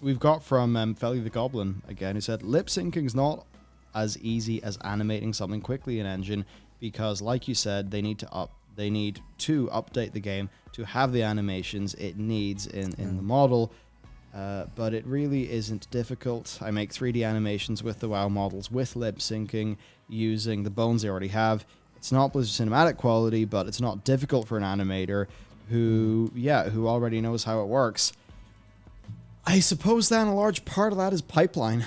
We've got from Felly the Goblin again, who said, lip syncing is not as easy as animating something quickly in Engine because, like you said, they need to update the game to have the animations it needs in the model. But it really isn't difficult. I make 3D animations with the WoW models with lip syncing using the bones they already have. It's not Blizzard cinematic quality, but it's not difficult for an animator who already knows how it works. I suppose then a large part of that is pipeline.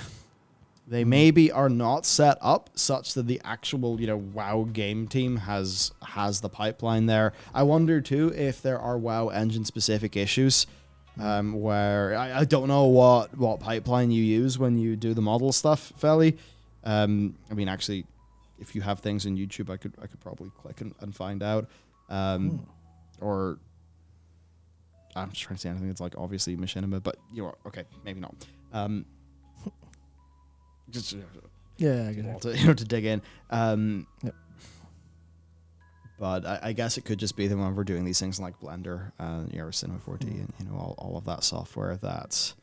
They maybe are not set up such that the actual, WoW game team has the pipeline there. I wonder too if there are WoW engine specific issues. Where I don't know what pipeline you use when you do the model stuff, Felly. I mean, actually, if you have things on YouTube, I could probably click and find out. Or I'm just trying to say anything that's like obviously machinima, but okay, maybe not. Just I get it. to dig in. Yep. But I guess it could just be that when we're doing these things like Blender, or Cinema 4D, and all of that software, that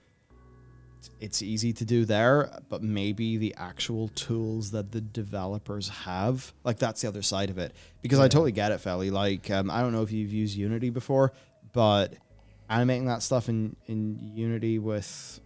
it's easy to do there, but maybe the actual tools that the developers have, like that's the other side of it. Because I totally get it, Felly. Like I don't know if you've used Unity before, but animating that stuff in Unity with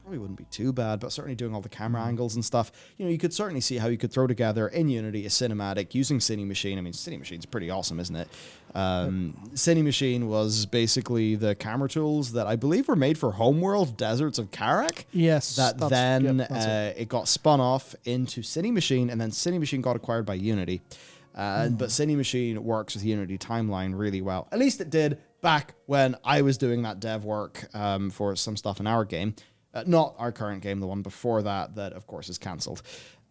probably wouldn't be too bad, but certainly doing all the camera angles and stuff, you could certainly see how you could throw together in Unity a cinematic using Cine Machine. I mean, Cine Machine's pretty awesome, isn't it? Cine Machine was basically the camera tools that I believe were made for Homeworld Deserts of Karak. Yes. It got spun off into Cine Machine, and then Cine Machine got acquired by Unity. But Cine Machine works with Unity Timeline really well. At least it did back when I was doing that dev work for some stuff in our game. Not our current game, the one before that of course is cancelled.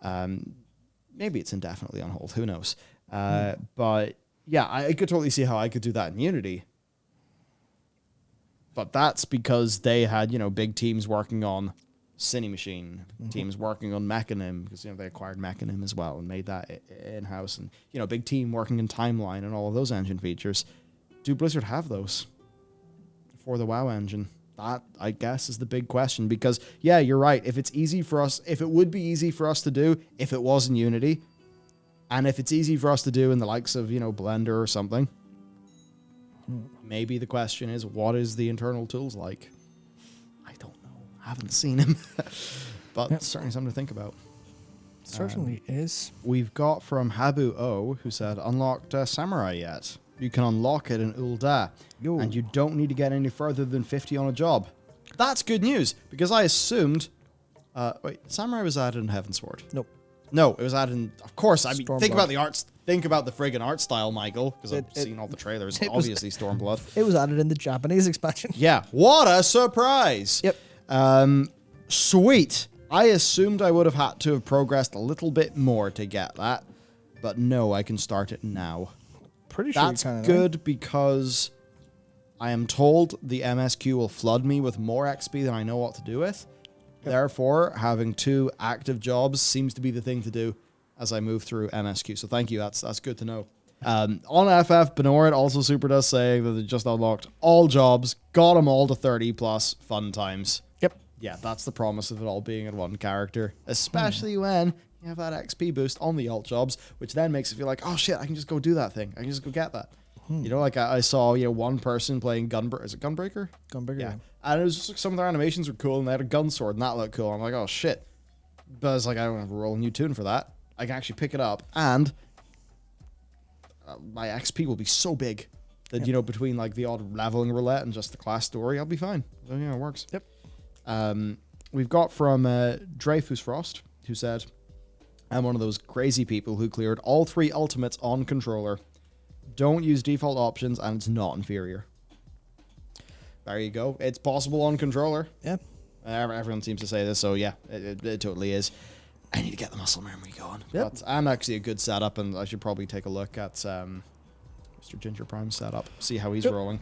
Maybe it's indefinitely on hold, who knows. But yeah, I could totally see how I could do that in Unity. But that's because they had, big teams working on Cine Machine, teams working on Mechanim, because they acquired Mechanim as well and made that in-house, and big team working in Timeline and all of those engine features. Do Blizzard have those for the WoW engine? That, I guess, is the big question, because, yeah, you're right. If it would be easy for us to do if it was in Unity, and if it's easy for us to do in the likes of, Blender or something, maybe the question is, what is the internal tools like? I don't know. I haven't seen them. But certainly something to think about. Certainly is. We've got from Habu O, who said, unlocked Samurai yet? You can unlock it in Ul'dah, and you don't need to get any further than 50 on a job. That's good news, because I assumed... wait, Samurai was added in Heavensward. Nope. No, it was added in... Of course, I mean, Stormblood. think about the arts. Think about the friggin' art style, Michael, because I've seen all the trailers. Obviously, Stormblood. It was added in the Japanese expansion. Yeah, what a surprise! Yep. Sweet. I assumed I would have had to have progressed a little bit more to get that, but no, I can start it now. Pretty sure that's good because I am told the MSQ will flood me with more XP than I know what to do with. Yep. Therefore, having 2 active jobs seems to be the thing to do as I move through MSQ. So thank you. That's good to know. On FF, Benorit also super does say that they just unlocked all jobs, got them all to 30 plus fun times. Yep. Yeah, that's the promise of it all being in one character, especially when you have that XP boost on the alt jobs, which then makes it feel like, oh shit, I can just go do that thing. I can just go get that. Like I saw, one person playing Gunbreaker. Is it Gunbreaker? Gunbreaker, yeah. And it was just like some of their animations were cool, and they had a gun sword, and that looked cool. I'm like, oh shit. But it's like, I don't have a roll new tune for that. I can actually pick it up, and my XP will be so big that, between like the odd leveling roulette and just the class story, I'll be fine. So, it works. Yep. We've got from Dreyfus Frost, who said, I'm one of those crazy people who cleared all 3 ultimates on controller. Don't use default options, and it's not inferior. There you go. It's possible on controller. Yeah. Everyone seems to say this, so yeah, it totally is. I need to get the muscle memory going. Yep. But I'm actually a good setup, and I should probably take a look at Mr. Ginger Prime's setup, see how he's rolling.